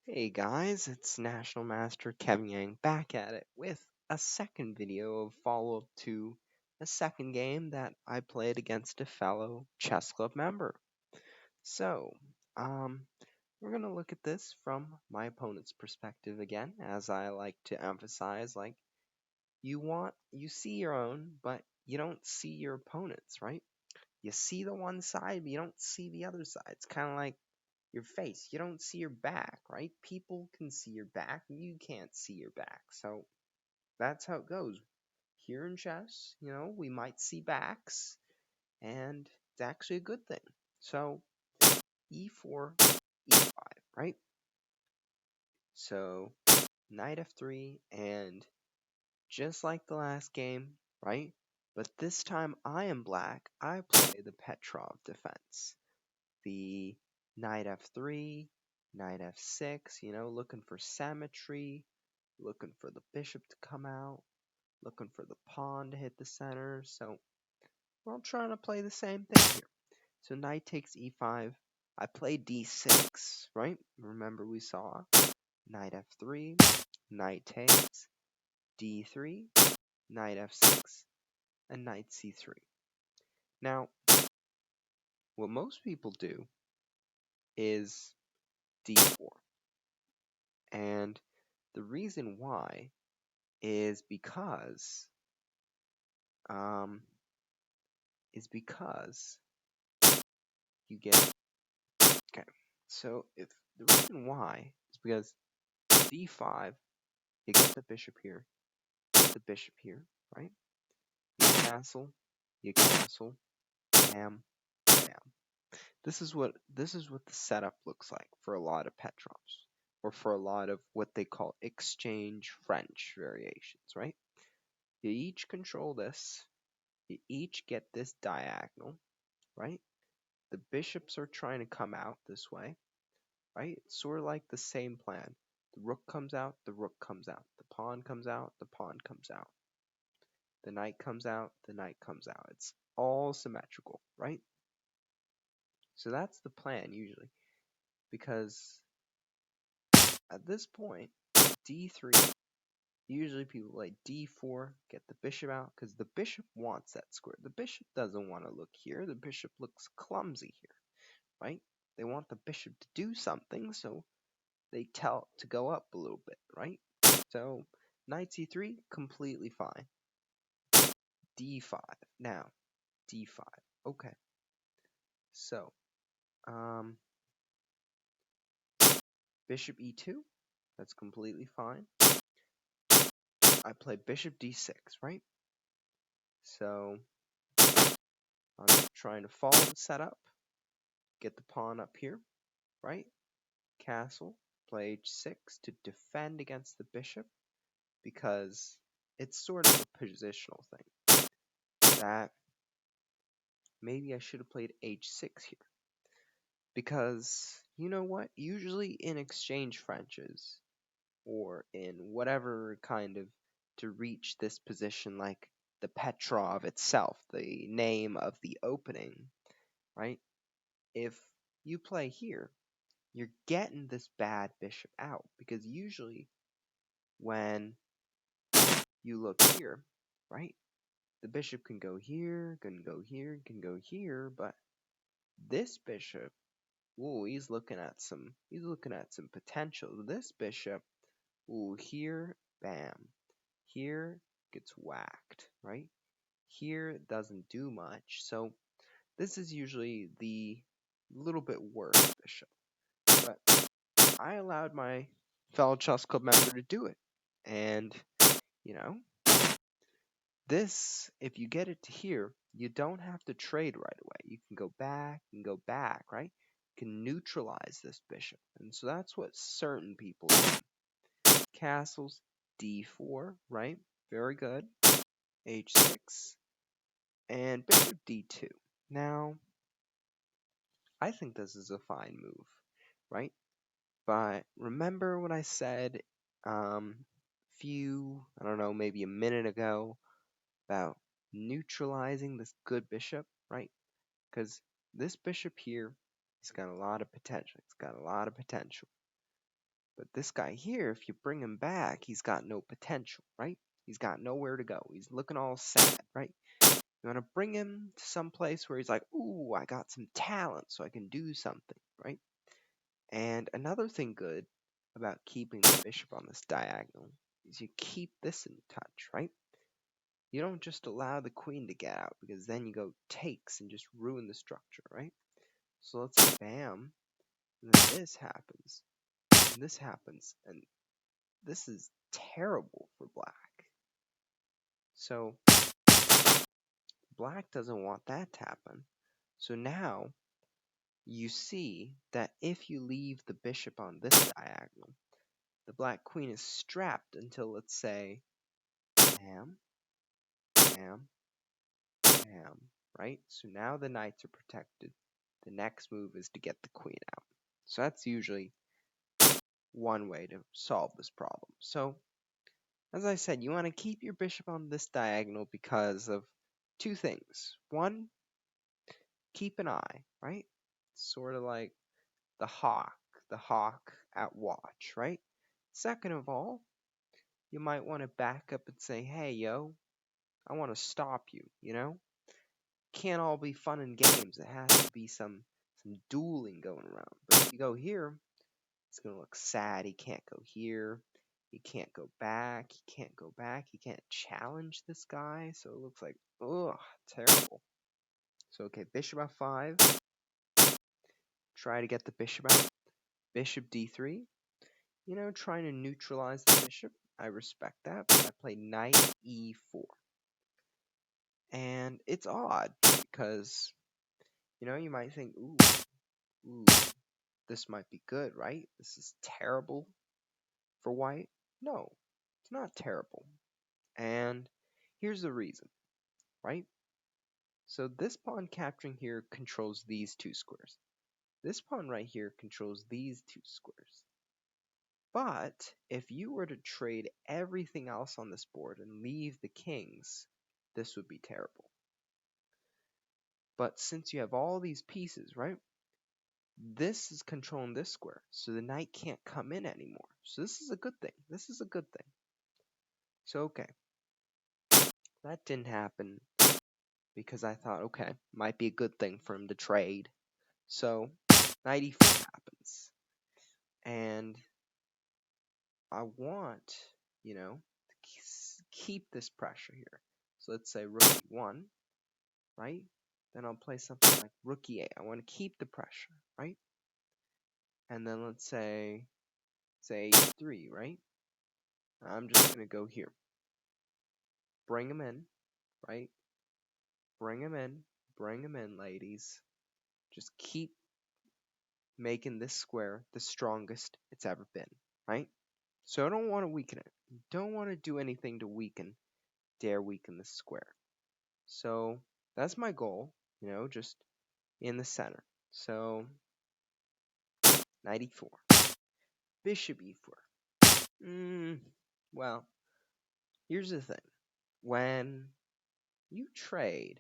Hey guys, it's National Master Kevin Yang back at it with a second video of follow-up to a second game that I played against a fellow chess club member. So, um, we're gonna look at this from my opponent's perspective again, as I like to emphasize, like, you see your own, but you don't see your opponent's, right? You see the one side, but you don't see the other side. It's kind of like your face. You don't see your back, right? People can see your back, you can't see your back. So that's how it goes. Here in chess, we might see backs, and it's actually a good thing. So e4, e5, right? So knight f3, and just like the last game, right? But this time I am black. I play the Petrov defense. The knight f3, knight f6, looking for symmetry, looking for the bishop to come out, looking for the pawn to hit the center. So we're all trying to play the same thing here. So knight takes e5. I play d6, right? Remember we saw knight f3, knight takes, d3, knight f6, and knight c3. Now, what most people do is d4. And the reason why is because um, you get okay. So if the reason why is because d5, you get the bishop here, get the bishop here, right? You castle, bam, bam. This is what the setup looks like for a lot of Petrovs, or for a lot of what they call exchange French variations, right? You each control this. You each get this diagonal, right? The bishops are trying to come out this way, right? It's sort of like the same plan. The rook comes out, the rook comes out. The pawn comes out, the pawn comes out. The knight comes out, the knight comes out. It's all symmetrical, right? So that's the plan usually. Because at this point, d3, usually people play d4, get the bishop out, because the bishop wants that square. The bishop doesn't want to look here. The bishop looks clumsy here, right? They want the bishop to do something, so they tell it to go up a little bit, right? So knight c3, completely fine. d5, now d5, okay. So bishop e2, that's completely fine. I play bishop d6, right? So I'm trying to follow the setup, get the pawn up here, right? Castle, play h6 to defend against the bishop, because it's sort of a positional thing. That maybe I should have played h6 here. Because, you know what? Usually in exchange Frenches, or in whatever kind of to reach this position, like the Petrov itself, the name of the opening, right? If you play here, you're getting this bad bishop out, because usually when you look here, right, the bishop can go here, can go here, can go here, but this bishop, ooh, he's looking at some potential. This bishop, ooh, here, bam, here gets whacked, right? Here it doesn't do much. So this is usually the little bit worse bishop. But I allowed my fellow chess club member to do it. And, you know, this, if you get it to here, you don't have to trade right away. You can go back and go back, right? You can neutralize this bishop. And so that's what certain people do. Castles, d4, right? Very good. h6, and bishop d2. Now, I think this is a fine move, right? But remember what I said I don't know, maybe a minute ago, about neutralizing this good bishop, right? Because this bishop here, he's got a lot of potential. It's got a lot of potential. But this guy here, if you bring him back, he's got no potential, right? He's got nowhere to go. He's looking all sad, right? You want to bring him to some place where he's like, ooh, I got some talent, so I can do something, right? And another thing good about keeping the bishop on this diagonal is you keep this in touch, right? You don't just allow the queen to get out, because then you go takes and just ruin the structure, right? So let's say bam, and then this happens, and this happens, and this is terrible for black. So black doesn't want that to happen. So now you see that if you leave the bishop on this diagonal, the black queen is strapped until, let's say, bam, bam, bam, right? So now the knights are protected. The next move is to get the queen out. So that's usually one way to solve this problem. So, as I said, you want to keep your bishop on this diagonal because of two things. One, keep an eye, right? Sort of like the hawk at watch, right? Second of all, you might want to back up and say, hey, yo, I want to stop you, you know? Can't all be fun and games. It has to be some dueling going around. But if you go here, it's going to look sad. He can't go here. He can't go back. He can't go back. He can't challenge this guy. So it looks like, ugh, terrible. So, okay, bishop f5. Try to get the bishop out. Bishop d3. You know, trying to neutralize the bishop. I respect that, but I play knight e4. And it's odd because, you know, you might think, ooh, this might be good, right? This is terrible for white. No, it's not terrible. And here's the reason, right? So this pawn capturing here controls these two squares. This pawn right here controls these two squares. But if you were to trade everything else on this board and leave the kings, this would be terrible. But since you have all these pieces, right? This is controlling this square, so the knight can't come in anymore. So this is a good thing. This is a good thing. So, okay. That didn't happen because I thought, okay, might be a good thing for him to trade. So, knight e4 happens. And I want, you know, to keep this pressure here. So let's say rook e1, right? Then I'll play something like rook e8. I want to keep the pressure, right? And then let's say h3, right? I'm just going to go here. Bring him in, right? Bring him in, ladies. Just keep making this square the strongest it's ever been, right? So I don't want to weaken it. Don't want to do anything to dare weaken this square. So that's my goal, you know, just in the center. So knight e4, bishop e4. Well, here's the thing. When you trade,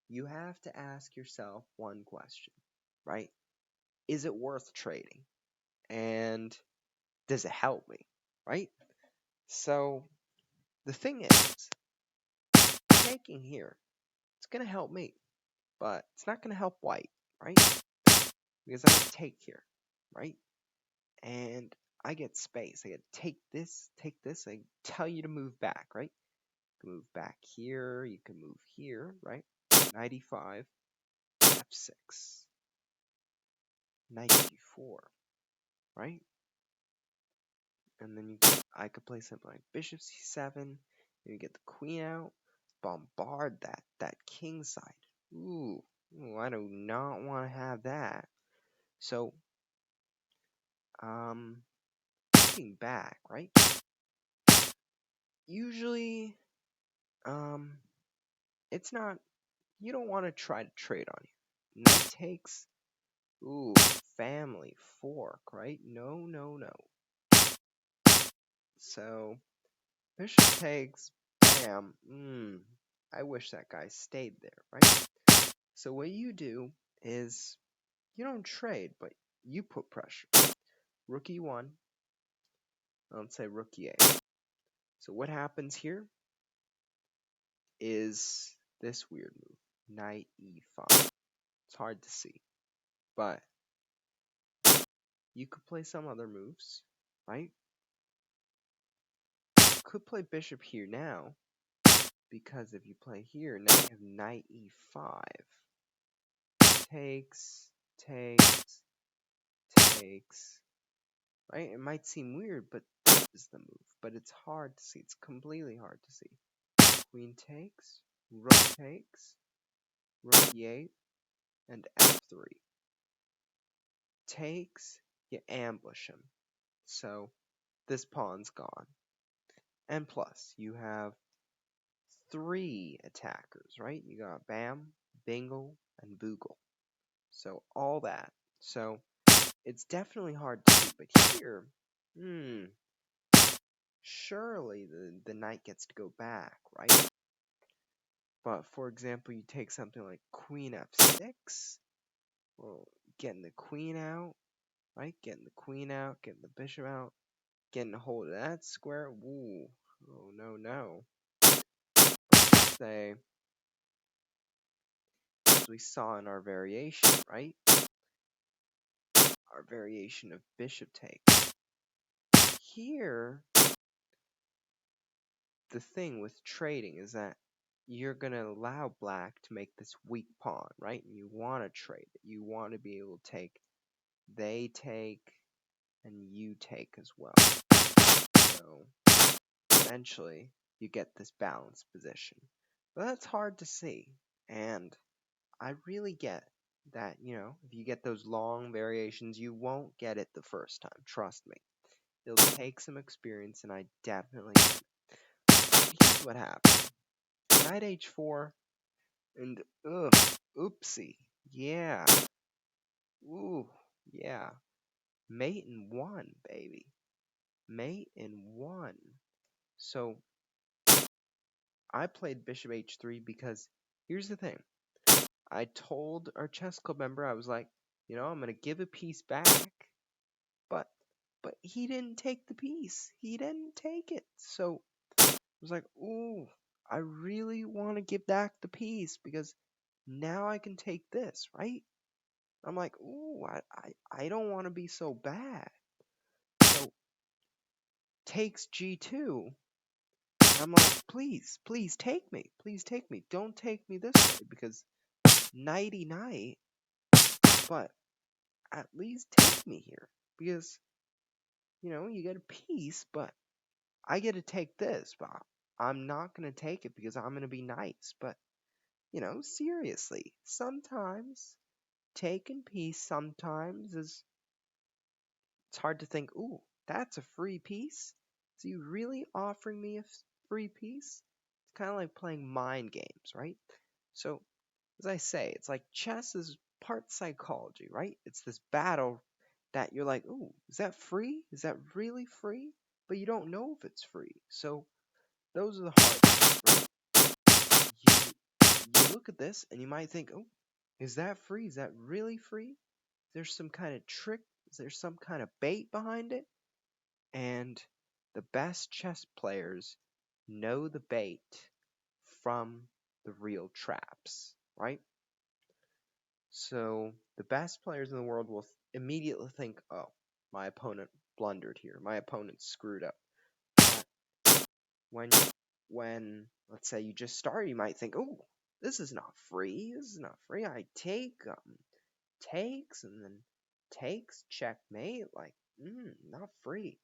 you have to ask yourself one question, right? Is it worth trading? And does it help me, right? So the thing is, taking here, it's going to help me, but it's not going to help white, right? Because I can take here, right? And I get space. I get take this. I tell you to move back, right? You can move back here. You can move here, right? Knight e5, f6, knight e4, right? And then I could play something like bishop c7. You get the queen out, bombard that king side. Ooh, I do not want to have that. So, looking back, right? Usually, it's not. You don't want to try to trade on you. Knight takes. Ooh, family fork, right? No. So, bishop takes. Bam. I wish that guy stayed there, right? So what you do is you don't trade, but you put pressure. Rook e1, Let's say rook e8. So what happens here is this weird move, knight e5. It's hard to see, but you could play some other moves, right? You could play bishop here now, because if you play here, now you have knight e5. Takes, takes, takes, right? It might seem weird, but this is the move. But it's hard to see. It's completely hard to see. Queen takes, rook takes, rook e8, and f3. Takes, you ambush him. So this pawn's gone. And plus, you have 3 attackers, right? You got Bam, Bingle, and Boogle. So all that. So it's definitely hard to see, but here, surely the knight gets to go back, right? But for example, you take something like Queen f6, well, getting the queen out, right? Getting the queen out, getting the bishop out, getting a hold of that square. Ooh, oh no, no. Say, as we saw in our variation, right? Our variation of bishop takes. Here, the thing with trading is that you're going to allow black to make this weak pawn, right? And you want to trade it. You want to be able to take, they take, and you take as well. So eventually you get this balanced position. But that's hard to see. And I really get that, if you get those long variations, you won't get it the first time. Trust me. It'll take some experience, and I definitely get it. Here's what happened. Knight h4, and oopsie. Yeah. Ooh, yeah. Mate in 1, baby. Mate in 1. So I played bishop h3 because here's the thing. I told our chess club member, I was like, I'm going to give a piece back, but he didn't take the piece. He didn't take it. So I was like, ooh, I really want to give back the piece because now I can take this, right? I'm like, ooh, I don't want to be so bad. So takes g2. I'm like, please take me. Please take me. Don't take me this way because nighty night, but at least take me here because, you get a piece, but I get to take this, but I'm not going to take it because I'm going to be nice. But, seriously, sometimes taking peace sometimes is, it's hard to think, ooh, that's a free piece? Is he really offering me a free piece? It's kind of like playing mind games, right? So, as I say, it's like chess is part psychology, right? It's this battle that you're like, ooh, is that free? Is that really free? But you don't know if it's free. So, those are the hard things, right? You look at this and you might think, oh, is that free? Is that really free? Is there some kind of trick? Is there some kind of bait behind it? And the best chess players know the bait from the real traps, right? So the best players in the world will immediately think, oh, my opponent blundered here. My opponent screwed up. But when let's say you just start, you might think, oh, this is not free. This is not free. I take takes and then takes checkmate. Like, not free.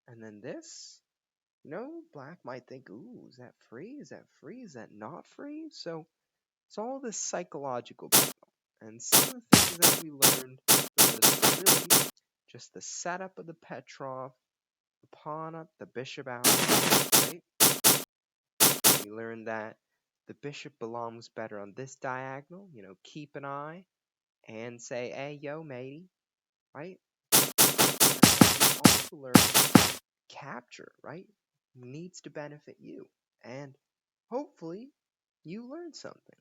And then this, black might think, ooh, is that free? Is that free? Is that not free? So it's all this psychological battle. And some of the things that we learned from this were really just the setup of the Petrov, the pawn up, the bishop out, right? We learned that the bishop belongs better on this diagonal, keep an eye and say, hey, yo, matey, right? And we also learned capture, right? Needs to benefit you. And hopefully you learned something.